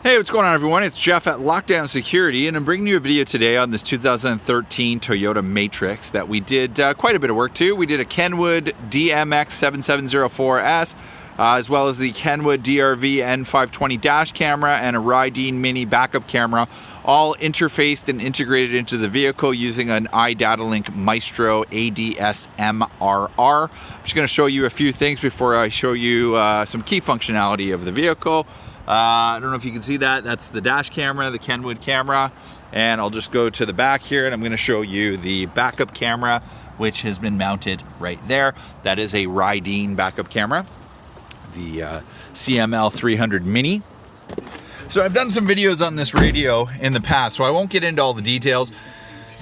Hey, what's going on, everyone? It's Jeff at Lockdown Security, and I'm bringing you a video today on this 2013 Toyota Matrix that we did quite a bit of work to. We did a Kenwood DMX7704S, as well as the Kenwood DRV-N520 dash camera and a Rydeen mini backup camera, all interfaced and integrated into the vehicle using an iDataLink Maestro ADS-MRR. I'm just going to show you a few things before I show you some key functionality of the vehicle. I don't know if you can see that. That's the dash camera, the Kenwood camera. And I'll just go to the back here and I'm going to show you the backup camera, which has been mounted right there. That is a Rydeen backup camera, the CML300 Mini. So I've done some videos on this radio in the past, so I won't get into all the details.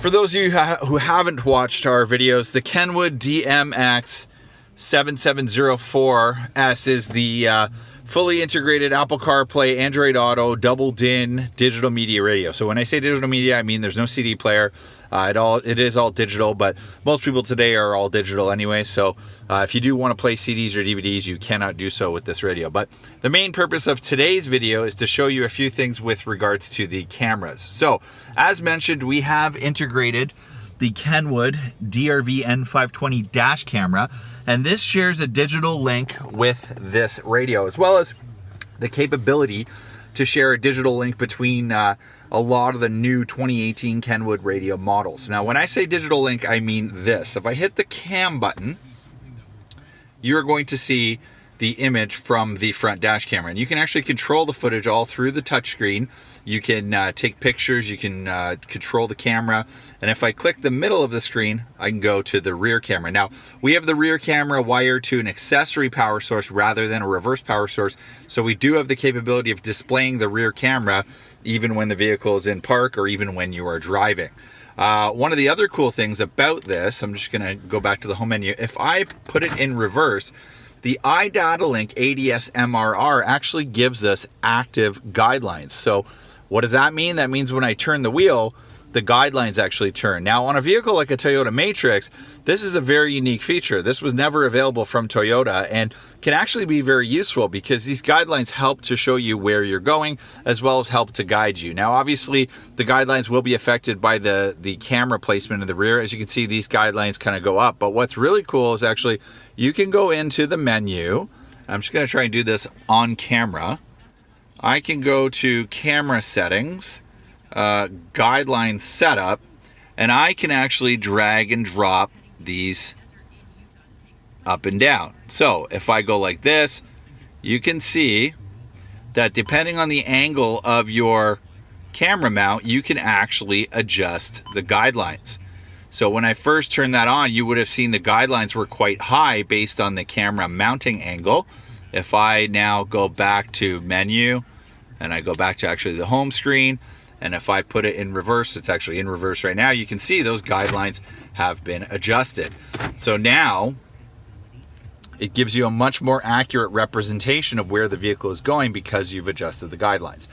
For those of you who haven't watched our videos, the Kenwood DMX7704S is the fully integrated Apple CarPlay, Android Auto, double DIN digital media radio. So when I say digital media, I mean there's no CD player. It is all digital, but most people today are all digital anyway. So if you do want to play CDs or DVDs, you cannot do so with this radio. But the main purpose of today's video is to show you a few things with regards to the cameras. So as mentioned, we have integrated the Kenwood DRV-N520 dash camera, and this shares a digital link with this radio, as well as the capability to share a digital link between a lot of the new 2018 Kenwood radio models. Now, when I say digital link, I mean this. If I hit the cam button, you're going to see the image from the front dash camera, and you can actually control the footage all through the touchscreen. You can take pictures, you can control the camera, and if I click the middle of the screen, I can go to the rear camera. Now, we have the rear camera wired to an accessory power source rather than a reverse power source, so we do have the capability of displaying the rear camera even when the vehicle is in park or even when you are driving. One of the other cool things about this, I'm just gonna go back to the home menu. If I put it in reverse, the iDataLink ADS-MRR actually gives us active guidelines. So what does that mean? That means when I turn the wheel, the guidelines actually turn. Now, on a vehicle like a Toyota Matrix, this is a very unique feature. This was never available from Toyota and can actually be very useful because these guidelines help to show you where you're going as well as help to guide you. Now, obviously, the guidelines will be affected by the camera placement in the rear. As you can see, these guidelines kind of go up. But what's really cool is actually you can go into the menu. I'm just going to try and do this on camera. I can go to camera settings, guideline setup, and I can actually drag and drop these up and down. So if I go like this, you can see that depending on the angle of your camera mount, you can actually adjust the guidelines. So when I first turned that on, you would have seen the guidelines were quite high based on the camera mounting angle. If I now go back to menu and I go back to actually the home screen, and if I put it in reverse, it's actually in reverse right now, you can see those guidelines have been adjusted. So now it gives you a much more accurate representation of where the vehicle is going because you've adjusted the guidelines.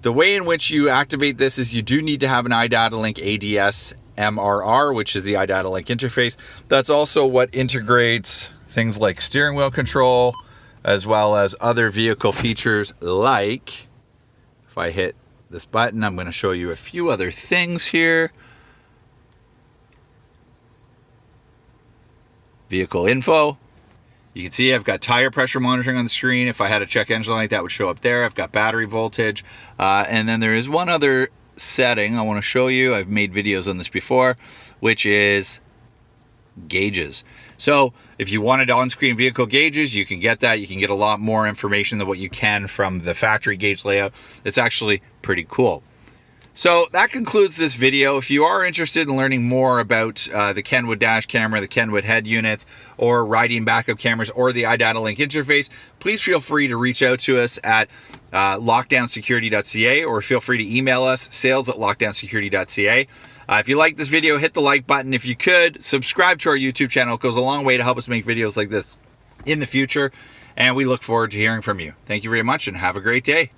The way in which you activate this is you do need to have an iDataLink ADS-MRR, which is the iDataLink interface. That's also what integrates things like steering wheel control, as well as other vehicle features like, if I hit this button, I'm going to show you a few other things here. Vehicle info. You can see I've got tire pressure monitoring on the screen. If I had a check engine light, that would show up there. I've got battery voltage. And then there is one other setting I want to show you. I've made videos on this before, which is gauges. So if you wanted on-screen vehicle gauges, you can get that. You can get a lot more information than what you can from the factory gauge layout. It's actually pretty cool. So that concludes this video. If you are interested in learning more about the Kenwood dash camera, the Kenwood head units, or Rydeen backup cameras, or the iDataLink interface, please feel free to reach out to us at lockdownsecurity.ca, or feel free to email us, sales@lockdownsecurity.ca. If you like this video, hit the like button. If you could, subscribe to our YouTube channel. It goes a long way to help us make videos like this in the future, and we look forward to hearing from you. Thank you very much, and have a great day.